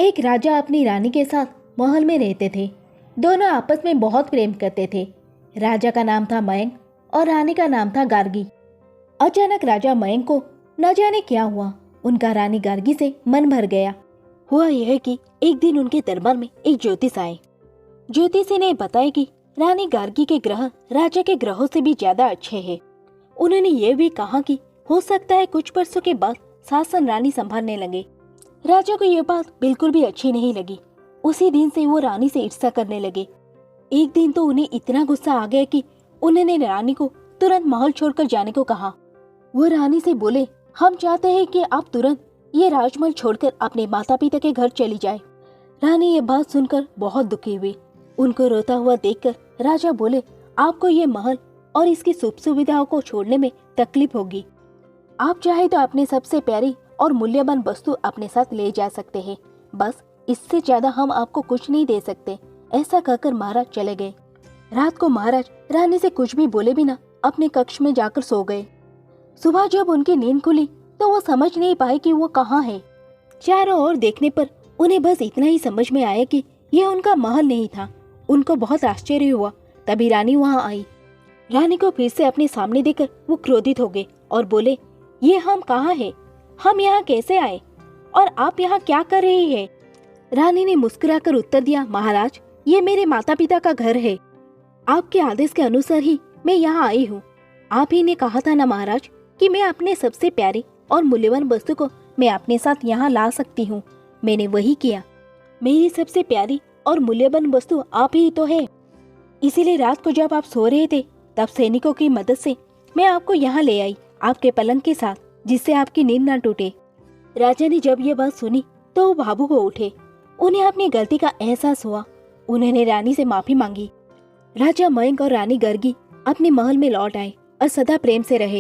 एक राजा अपनी रानी के साथ महल में रहते थे। दोनों आपस में बहुत प्रेम करते थे। राजा का नाम था मयंक और रानी का नाम था गार्गी। अचानक राजा मयंक को न जाने क्या हुआ, उनका रानी गार्गी से मन भर गया। हुआ यह कि एक दिन उनके दरबार में एक ज्योतिष आए। ज्योतिषी ने बताया कि रानी गार्गी के ग्रह राजा के ग्रहों से भी ज्यादा अच्छे हैं। उन्होंने ये भी कहा कि हो सकता है कुछ वर्षों के बाद शासन रानी संभालने लगे। राजा को यह बात बिल्कुल भी अच्छी नहीं लगी। उसी दिन से वो रानी से ईर्ष्या करने लगे। एक दिन तो उन्हें इतना गुस्सा आ गया कि उन्होंने रानी को तुरंत महल छोड़कर जाने को कहा। वो रानी से बोले, हम चाहते हैं कि आप तुरंत ये राजमहल छोड़कर अपने माता पिता के घर चली जाए। रानी ये बात सुनकर बहुत दुखी हुई। उनको रोता हुआ देखकर राजा बोले, आपको ये महल और इसकी सुख सुविधाओं को छोड़ने में तकलीफ होगी। आप चाहे तो अपने सबसे प्यारी और मूल्यवान वस्तु अपने साथ ले जा सकते हैं, बस इससे ज्यादा हम आपको कुछ नहीं दे सकते। ऐसा कहकर महाराज चले गए। रात को महाराज रानी से कुछ भी बोले बिना अपने कक्ष में जाकर सो गए। सुबह जब उनकी नींद खुली तो वो समझ नहीं पाए कि वो कहाँ है। चारों ओर देखने पर उन्हें बस इतना ही समझ में आया कि यह उनका महल नहीं था। उनको बहुत आश्चर्य हुआ। तभी रानी वहाँ आई। रानी को फिर से अपने सामने देखकर वो क्रोधित हो गए और बोले, ये हम कहाँ हैं? हम यहाँ कैसे आए और आप यहाँ क्या कर रही है? रानी ने मुस्कुराकर उत्तर दिया, महाराज, ये मेरे माता पिता का घर है। आपके आदेश के अनुसार ही मैं यहाँ आई हूँ। आप ही ने कहा था ना महाराज कि मैं अपने सबसे प्यारी और मूल्यवान वस्तु को मैं अपने साथ यहाँ ला सकती हूँ। मैंने वही किया। मेरी सबसे प्यारी और मूल्यवान वस्तु आप ही तो है। इसीलिए रात को जब आप सो रहे थे तब सैनिकों की मदद से मैं आपको यहाँ ले आई, आपके पलंग के साथ, जिससे आपकी नींद न टूटे। राजा ने जब ये बात सुनी तो वो भावुक हो उठे। उन्हें अपनी गलती का एहसास हुआ। उन्होंने रानी से माफी मांगी। राजा मयंक और रानी गार्गी अपने महल में लौट आए और सदा प्रेम से रहे।